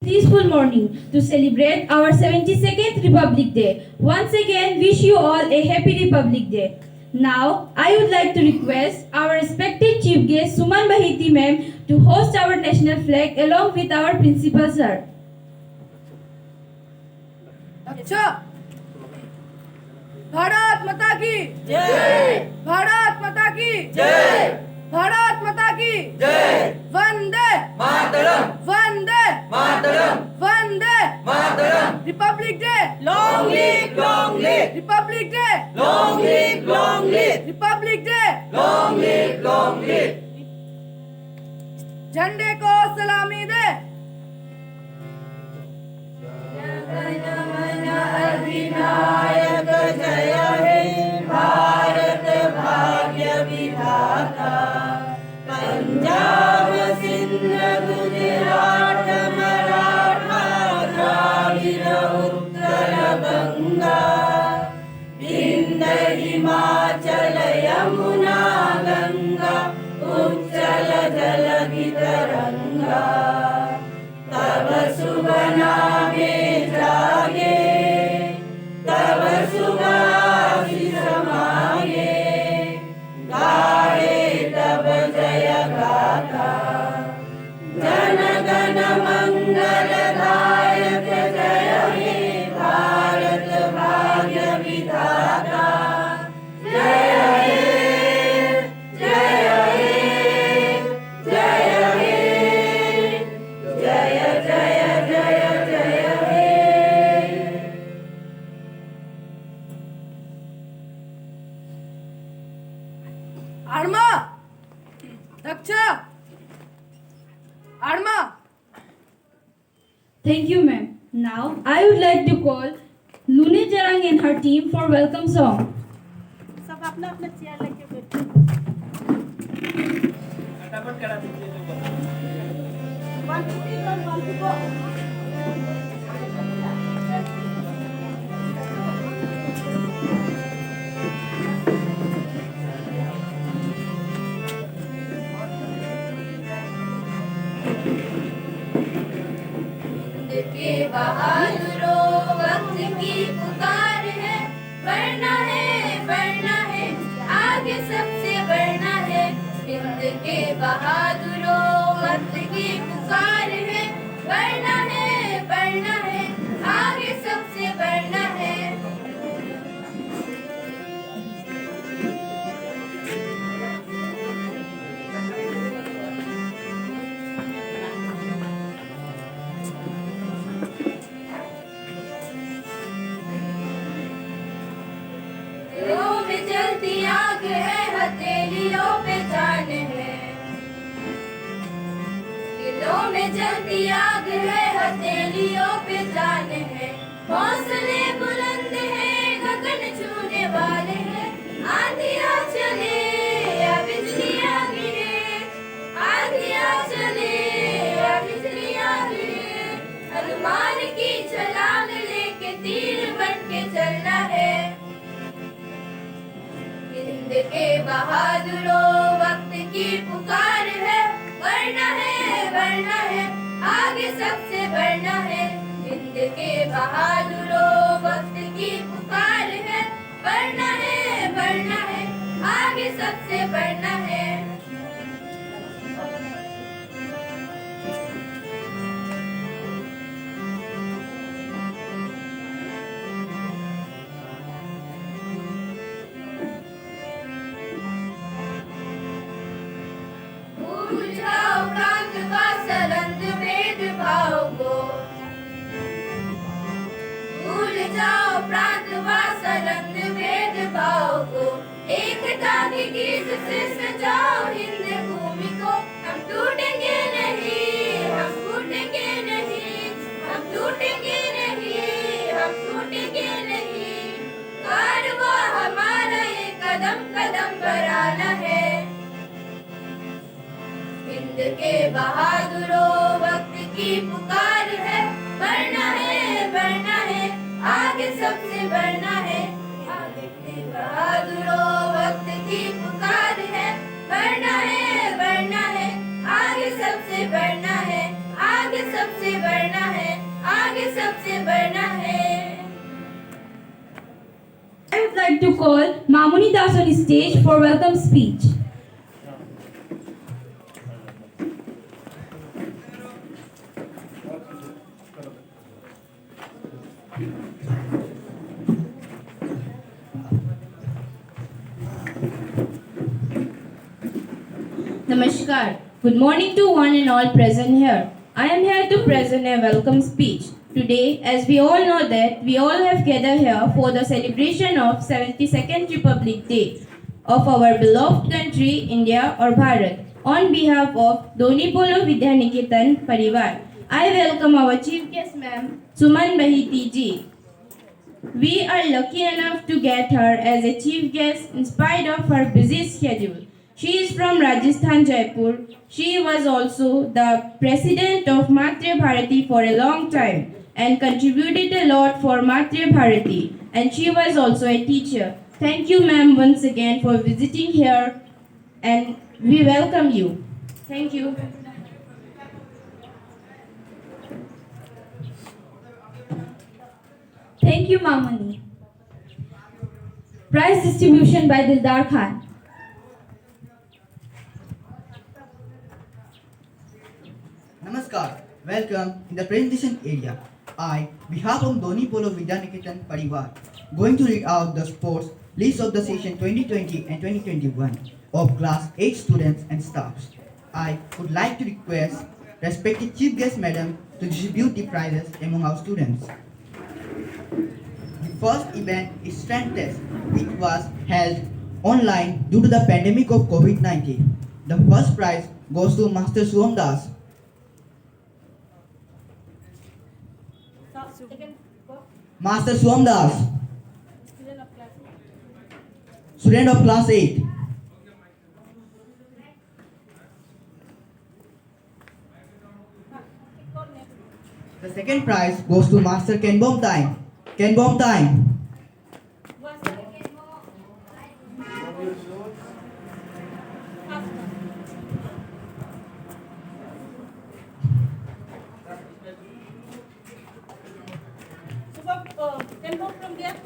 peaceful morning to celebrate our 72nd Republic Day. Once again, wish you all a happy Republic Day. Now, I would like to request our respected Chief Guest Suman Bahiti ma'am to host our national flag along with our principal sir. अच्छा भारत माता की जय, भारत माता की जय, भारत माता की जय, Vande Mataram, Vande Mataram, Vande Mataram. Republic Day long live, Republic Day long live, Republic Day long live. झंडे को सलामी दे। अधिनायक जय हे भारत भाग्य विधाता, पंजाब सिंध गुजरात मराठा द्राविड़ उत्कल गंगा, विंध्य हिमाचल यमुना गंगा, उच्चल जलधि तरंगा। तब शुभ नामे जागे, तब शुभ आशीष मांगे, गाए तब जय गाथा। जन गण मंगल दायक जय हे भारत भाग्य विधाता, जय हे, जय हे, जय हे, जय जय जय जय हे। आड़मा दक्ष आड़मा। Thank you, ma'am. Now, I would like to call Lune Jarang and her team for welcome song. सब अपना अपना चेयर लेके बैठो। फटाफट करा दीजिए जो बोला। 1 2 3 1 2 go। के बहादुरों वक्त की पुकार है, बढ़ना है आगे सबसे बढ़ना है। हिंद के बहादुरों वक्त की पुकार है, बढ़ना है आगे सबसे बढ़ना है। दिलों में जलती आग है, हथेलियों पे जान है। दिलों में जलती आग है, हथेलियों पे जान है। हौसले बुलंद है, गगन छूने वाले हैं। आंधियां चले या बिजलियां गिरे, आंधियां चले या बिजलियां गिरे, हनुमान की छलांग लेके तीर बन के चलना है। हिंद के बहादुरों वक्त की पुकार है, बढ़ना है आगे सबसे बढ़ना है। हिंद के बहादुरों वक्त की पुकार है, बढ़ना है आगे सबसे बढ़ना है। भूल जाओ प्रांत का सरंद भेदभाव को, भूल जाओ प्रांत का सरंद भेदभाव को। एकता के गीत से सजाओ हिंद भूमि को। हम टूटेंगे नहीं, हम टूटेंगे नहीं, हम टूटेंगे नहीं, हम टूटेंगे नहीं। कारवां हमारा ये कदम कदम बढ़ाना है। हिंद के बहादुरों वक्त की पुकार है, बढ़ना है आगे सबसे बढ़ना है। आगे के बहादुरों वक्त की पुकार है, बढ़ना है आगे सबसे बढ़ना है, आगे सबसे बढ़ना है। like to call Mamuni Das on stage for welcome speech. Namaskar. Good morning to one and all present here. I am here to present a welcome speech. Today, as we all know that we all have gathered here for the celebration of 72nd Republic Day of our beloved country, India or Bharat. On behalf of Doni Polo Vidyaniketan Parivar, I welcome our chief guest ma'am, Suman Bahiti ji. We are lucky enough to get her as a chief guest in spite of her busy schedule. She is from Rajasthan, Jaipur. She was also the president of Matri Bharati for a long time and contributed a lot for Matri Bharati. And she was also a teacher. Thank you, ma'am, once again for visiting here, and we welcome you. Thank you. Thank you, Mamani. Prize distribution by Dildar Khan. Namaskar, welcome in the presentation area. I, behalf of Doni Polo Vidyaniketan Parivar, going to read out the sports list of the session 2020 and 2021 of class 8 students and staffs. I would like to request respected chief guest madam to distribute the prizes among our students. The first event is strength test, which was held online due to the pandemic of COVID-19. The first prize goes to Master Suam Das. Master Suam Das, student of class 8. The second prize goes to Master Ken Bom Time. Ken Bom Time. Can go from there.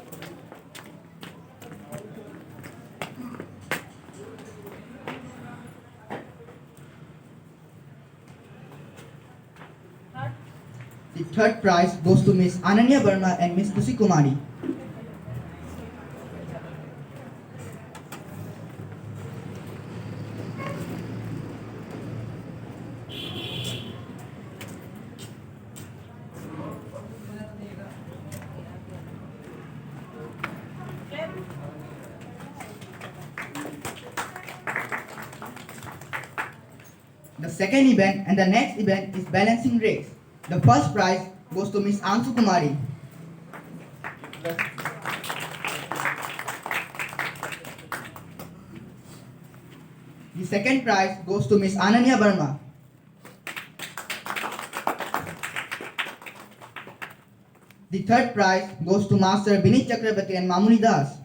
The third prize goes to Miss Ananya Verma and Miss Kusi Kumari. The second event and the next event is balancing race. The first prize goes to Miss Ansu Kumari. The second prize goes to Miss Ananya Verma. The third prize goes to Master Vinit Chakrabarti and Mamuni Das.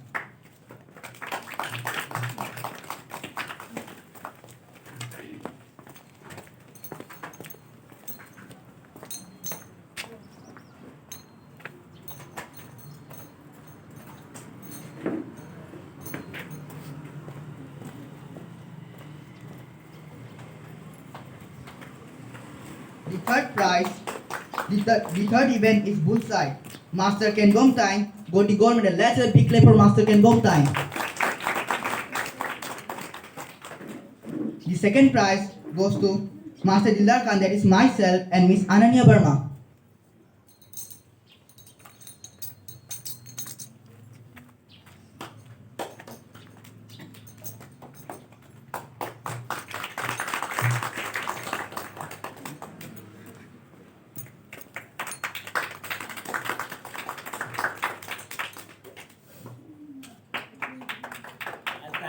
The third event is Bullseye. Master Ken Bom Time got the gold medal. Let's have a big clap for Master Ken Bom Time. The second prize goes to Master Dildar Khan, that is myself and Miss Ananya Verma.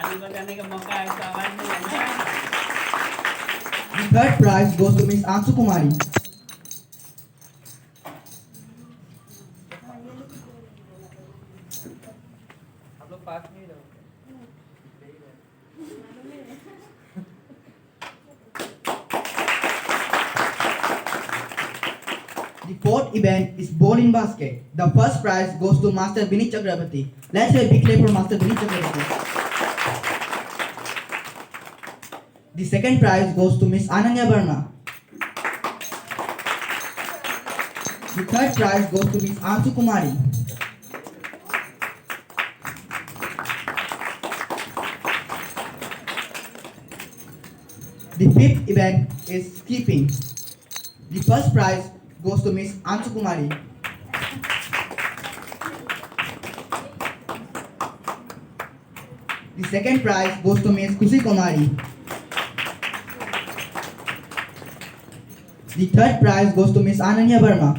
ताली बजाने का मौका है तो आवाज नहीं आना। The third prize goes to Miss Ansu Kumari. आप लोग पास में ही रहो। The fourth event is ball in basket. The first prize goes to Master Vinit Chakrabarti. Let's have a big clap for Master Vinit Chakrabarti. The second prize goes to Miss Ananya Verma. The third prize goes to Miss Ansu Kumari. The fifth event is skipping. The first prize goes to Miss Ansu Kumari. The second prize goes to Miss Kushi Kumari. The third prize goes to Miss Ananya Verma.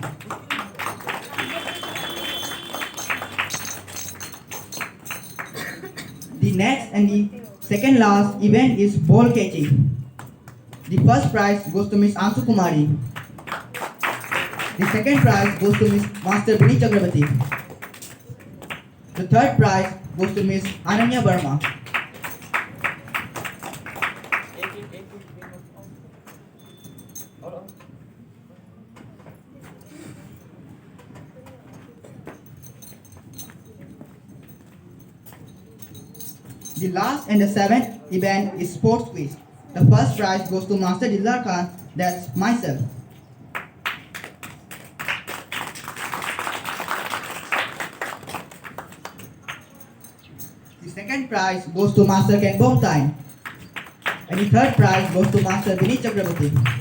The next and the second last event is ball catching. The first prize goes to Miss Ansu Kumari. The second prize goes to Miss Master Vinit Chakrabarti. The third prize goes to Miss Ananya Verma. The last and the seventh event is sports quiz. The first prize goes to Master Dildar Khan, that's myself. The second prize goes to Master Ken Bomtime. And the third prize goes to Master Vinit Chakrabarti.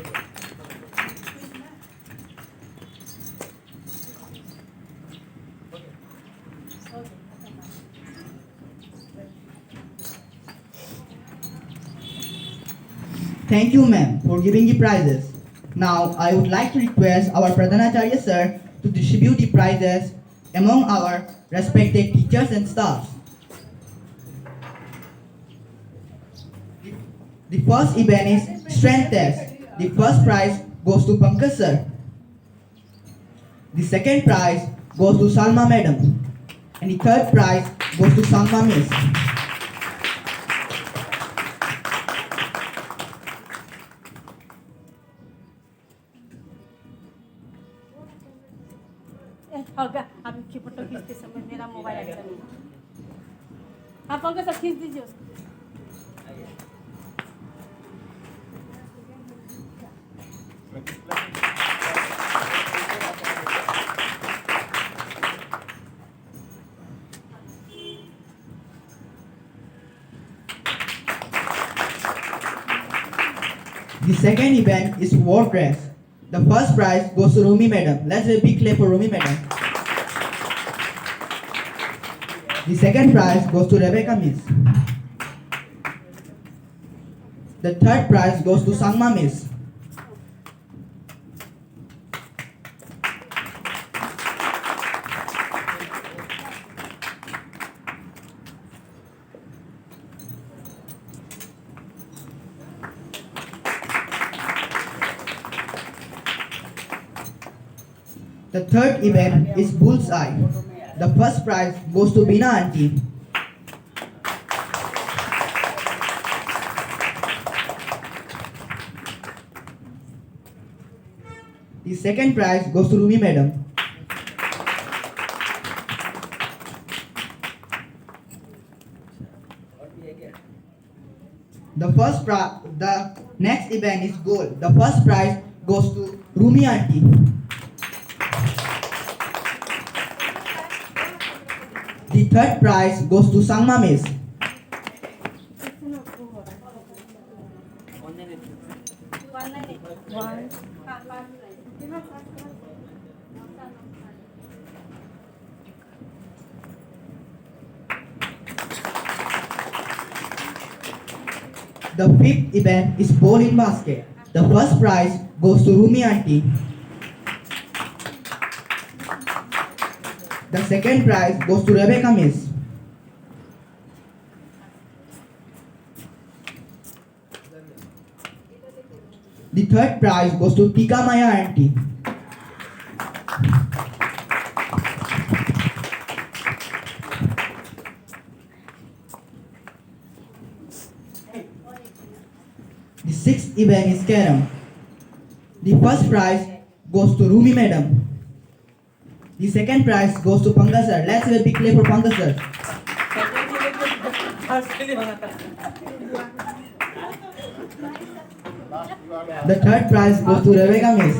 Thank you, ma'am, for giving the prizes. Now, I would like to request our Pradhanacharya sir to distribute the prizes among our respected teachers and staffs. The first event is strength test. The first prize goes to Pankaj sir. The second prize goes to Salma madam. And the third prize goes to Sangma miss. होगा अभी की photo खींचते समय मेरा mobile अच्छा नहीं आप Pankaj sir खींच दीजिए उसको The second event is war dress. The first prize goes to Rumi madam. Let's have a big clap for Rumi madam. The second prize goes to Rebecca miss. The third prize goes to Sangma miss. The third event is bullseye. The first prize goes to Bina auntie. The second prize goes to Rumi madam. The next event is gold. The first prize goes to Rumi auntie. The third prize goes to Sangma miss. The fifth event is ball in basket. The first prize goes to Rumi auntie. The second prize goes to Rebecca miss. The third prize goes to Tika Maya auntie. The sixth event is carom. The first prize goes to Rumi madam. The second prize goes to Pankaj sir. Let's have a big clap for Pankaj sir. The third prize goes to Rebecca Miss.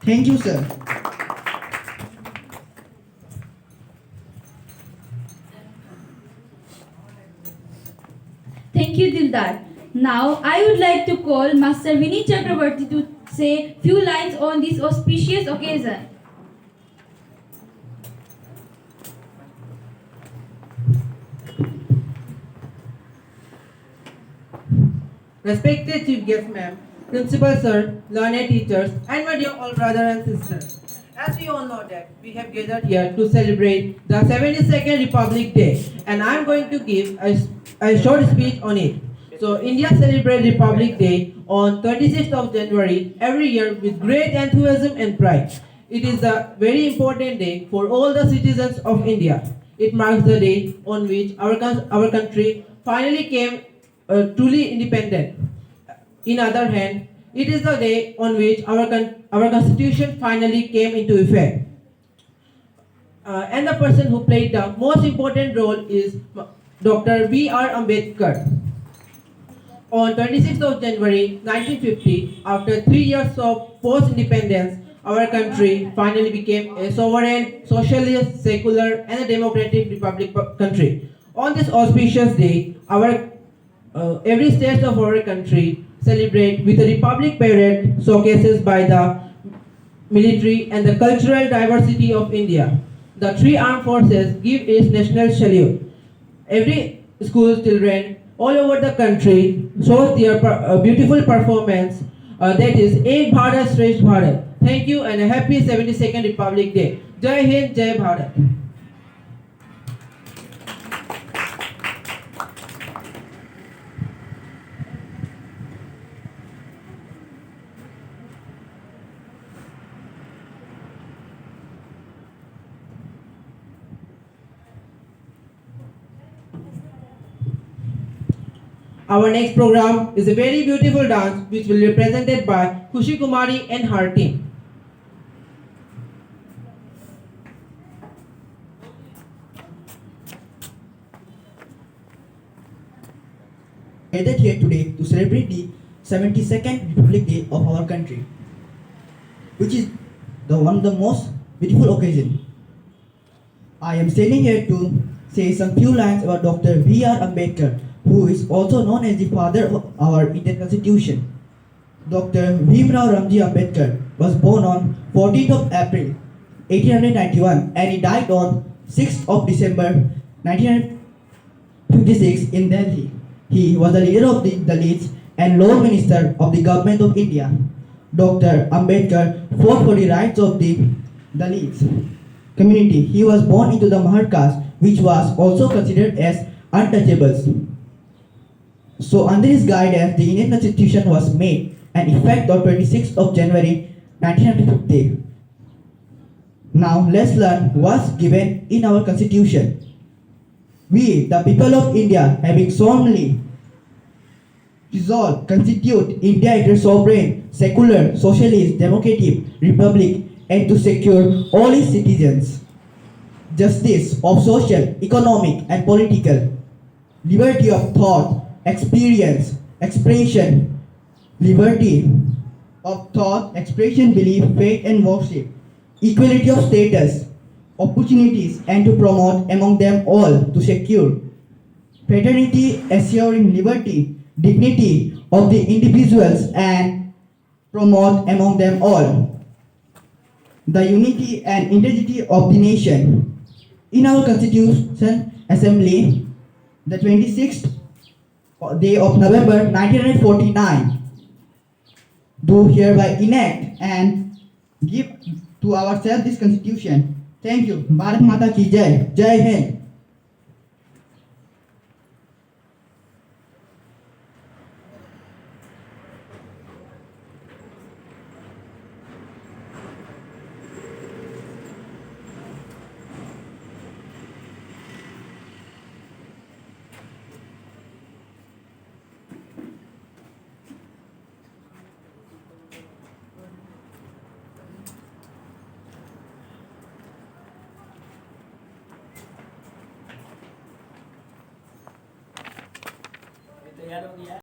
Thank you, sir. Thank you, Dildar. Now, I would like to call Master Vinny Chakravarti to say few lines on this auspicious occasion. Respected Chief Guest Ma'am, Principal Sir, learned teachers, and my dear all brothers and sisters. As we all know that we have gathered here to celebrate the 72nd Republic Day, and I am going to give a short speech on it. So India celebrates Republic Day on 26th of January every year with great enthusiasm and pride. It is a very important day for all the citizens of India. It marks the day on which our country finally came truly independent. In other hand, it is the day on which our constitution finally came into effect. And the person who played the most important role is Dr. B.R. Ambedkar. On 26th of January 1950, after 3 years of post-independence, our country finally became a sovereign, socialist, secular, and a democratic republic country. On this auspicious day, every state of our country celebrate with a republic parade showcases by the military and the cultural diversity of India. The three armed forces give its national salute. Every school children all over the country shows their beautiful performance. That is Ek Bharat Shresth Bharat. Thank you and a happy 72nd Republic Day. Jai Hind, Jai Bharat. Our next program is a very beautiful dance which will be presented by Khushi Kumari and her team. Gathered here today to celebrate the 72nd Republic Day of our country, which is one of the most beautiful occasions. I am standing here to say some few lines about Dr. B.R. Ambedkar, who is also known as the father of our Indian Constitution. Dr. Bhimrao Ramji Ambedkar was born on 14th of April 1891 and he died on 6th of December 1956 in Delhi. He was the leader of the Dalits and Law Minister of the Government of India. Dr. Ambedkar fought for the rights of the Dalits community. He was born into the Mahar caste, which was also considered as untouchables. So under his guidance, the Indian Constitution was made and effect on 26th of January 1950. Now let's learn what's given in our Constitution. We, the people of India, having solemnly resolved, constitute India into a sovereign, secular, socialist, democratic republic, and to secure all its citizens justice of social, economic, and political, liberty of thought, experience, expression, liberty of thought, expression, belief, faith, and worship, equality of status, opportunities, and to promote among them all to secure fraternity, assuring liberty, dignity of the individuals, and promote among them all the unity and integrity of the nation. In our Constitution Assembly, the 26th day of November 1949, do hereby enact and give to ourselves this Constitution. Thank you. Bharat Mata ki Jai. Jai Hind. तैयार हो गया